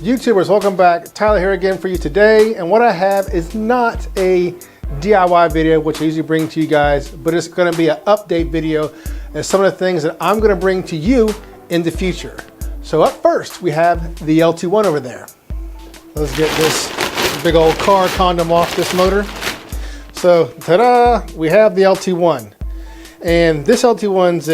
YouTubers, welcome back. Tyler here again for you today. And what I have is not a DIY video, which I usually bring to you guys, but it's gonna be an update video and some of the things that I'm gonna bring to you in the future. So up first, we have the LT1 over there. Let's get this big old car condom off this motor. So, ta-da, we have the LT1. And this LT1's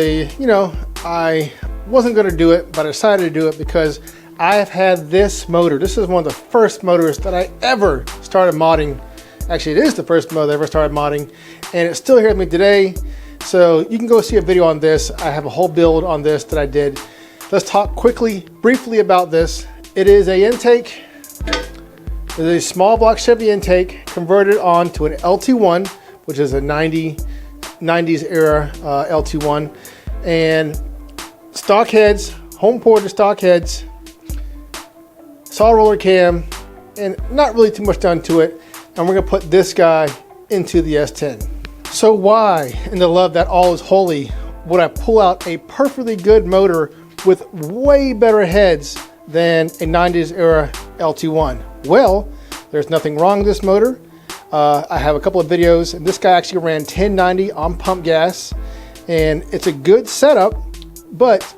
I wasn't gonna do it, but I decided to do it because I've had this motor. This is one of the first motors that I ever started modding. Actually, it is the first motor I ever started modding, and it's still here with me today. So you can go see a video on this. I have a whole build on this that I did. Let's talk briefly about this. It is a intake. It's a small block Chevy intake converted onto an LT1, which is a 90s era LT1, and stock heads, home ported stock heads, saw roller cam, and not really too much done to it. And we're gonna put this guy into the S10. So why, in the love that all is holy, would I pull out a perfectly good motor with way better heads than a 90s era LT1? Well, there's nothing wrong with this motor. I have a couple of videos, and this guy actually ran 1090 on pump gas, and it's a good setup, but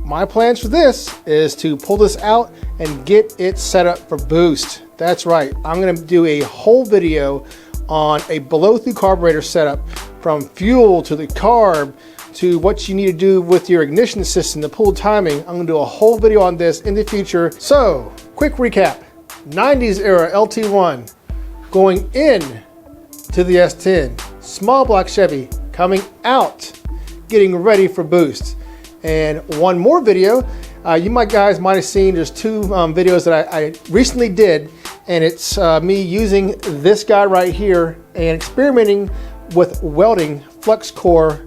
my plans for this is to pull this out and get it set up for boost. That's right, I'm gonna do a whole video on a blow-through carburetor setup, from fuel to the carb to what you need to do with your ignition system, the pull timing. I'm gonna do a whole video on this in the future. So, quick recap. 90s era LT1 going in to the S10. Small block Chevy coming out, getting ready for boost. And one more video, you guys might have seen, there's two videos that I recently did, and it's me using this guy right here and experimenting with welding Flux core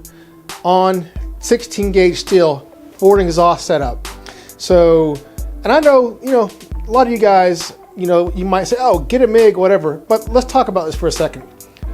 on 16 gauge steel for an exhaust setup. So, and I know, a lot of you guys, you might say, oh, get a MIG, whatever, but let's talk about this for a second.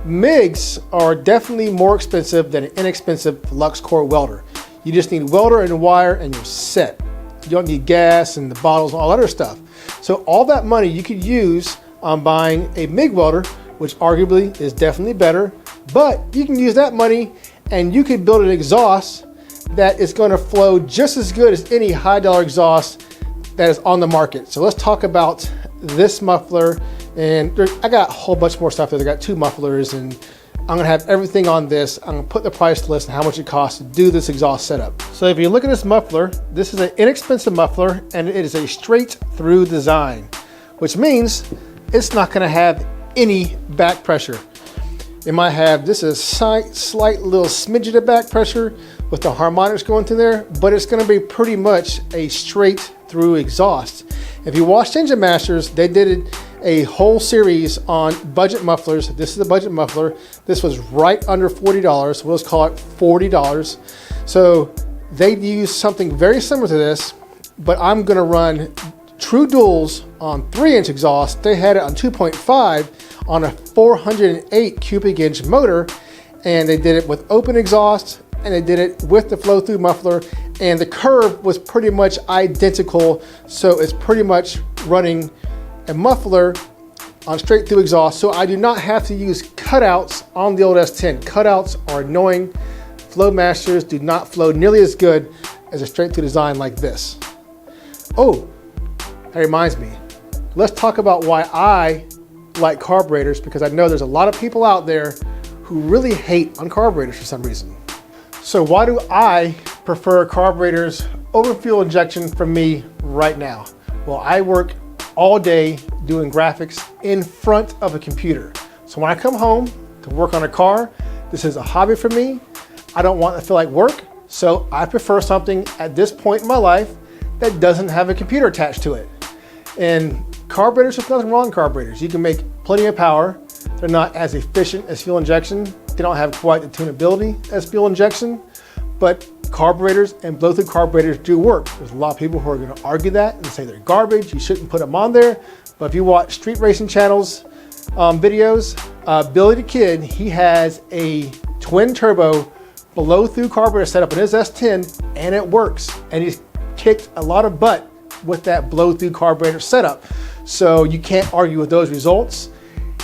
MIGs are definitely more expensive than an inexpensive Flux core welder. You just need welder and wire and you're set. You don't need gas and the bottles and all that other stuff. So all that money you could use on buying a MIG welder, which arguably is definitely better, but you can use that money and you could build an exhaust that is going to flow just as good as any high dollar exhaust that is on the market. So let's talk about this muffler, and I got a whole bunch more stuff there. I got two mufflers, and I'm gonna have everything on this. I'm gonna put the price list and how much it costs to do this exhaust setup. So if you look at this muffler, this is an inexpensive muffler, and it is a straight through design, which means it's not gonna have any back pressure. It might have, this is slight little smidget of back pressure with the harmonics going through there, but it's gonna be pretty much a straight through exhaust. If you watched Engine Masters, they did a whole series on budget mufflers. This is a budget muffler. This was right under $40. We'll just call it $40. So they used something very similar to this, but I'm gonna run true duals on 3-inch exhaust. They had it on 2.5 on a 408 cubic inch motor, and they did it with open exhaust, and they did it with the flow through muffler, and the curve was pretty much identical. So it's pretty much running a muffler on straight through exhaust. So I do not have to use cutouts on the old S10. Cutouts are annoying. Flow masters do not flow nearly as good as a straight through design like this. Oh, that reminds me. Let's talk about why I like carburetors, because I know there's a lot of people out there who really hate on carburetors for some reason. So why do I prefer carburetors over fuel injection for me right now? Well, I work all day doing graphics in front of a computer. So when I come home to work on a car, this is a hobby for me. I don't want to feel like work, so I prefer something at this point in my life that doesn't have a computer attached to it. And carburetors, there's nothing wrong with carburetors. You can make plenty of power. They're not as efficient as fuel injection. They don't have quite the tunability as fuel injection, but carburetors and blow-through carburetors do work. There's a lot of people who are going to argue that and say they're garbage, you shouldn't put them on there. But if you watch street racing channels videos, Billy the Kid, he has a twin turbo blow-through carburetor setup in his S10, and it works. And he's kicked a lot of butt with that blow through carburetor setup. So you can't argue with those results.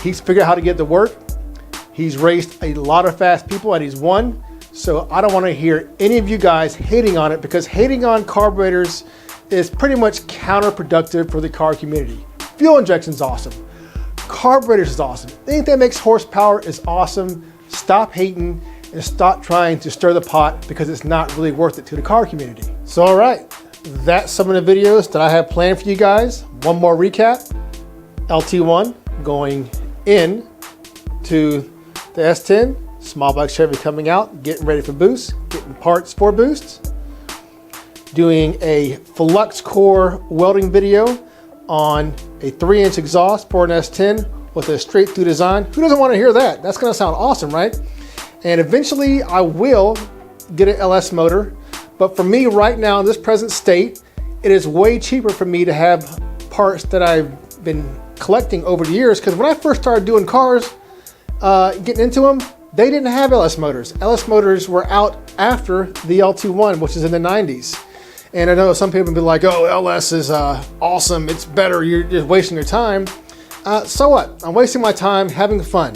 He's figured out how to get it to work. He's raced a lot of fast people and he's won. So I don't want to hear any of you guys hating on it, because hating on carburetors is pretty much counterproductive for the car community. Fuel injection is awesome. Carburetors is awesome. Anything that makes horsepower is awesome. Stop hating and stop trying to stir the pot, because it's not really worth it to the car community. So all right, that's some of the videos that I have planned for you guys. One more recap. LT1 going in to the S10. Small block Chevy coming out, getting ready for boost, getting parts for boosts. Doing a Flux core welding video on a 3-inch exhaust for an S10 with a straight through design. Who doesn't want to hear that? That's gonna sound awesome, right? And eventually I will get an LS motor, but for me right now in this present state, it is way cheaper for me to have parts that I've been collecting over the years, because when I first started doing cars, getting into them, they didn't have LS motors. LS motors were out after the LT1, which is in the 90s. And I know some people be like, oh, LS is awesome, it's better, you're just wasting your time. So what? I'm wasting my time having fun.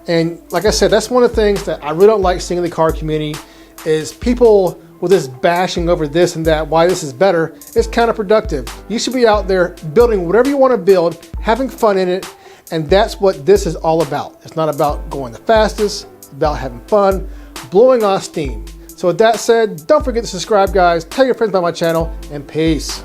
And like I said, that's one of the things that I really don't like seeing in the car community, is people with this bashing over this and that, why this is better. It's counterproductive. You should be out there building whatever you want to build, having fun in it, and that's what this is all about. It's not about going the fastest, it's about having fun, blowing off steam. So with that said, don't forget to subscribe, guys. Tell your friends about my channel, and peace.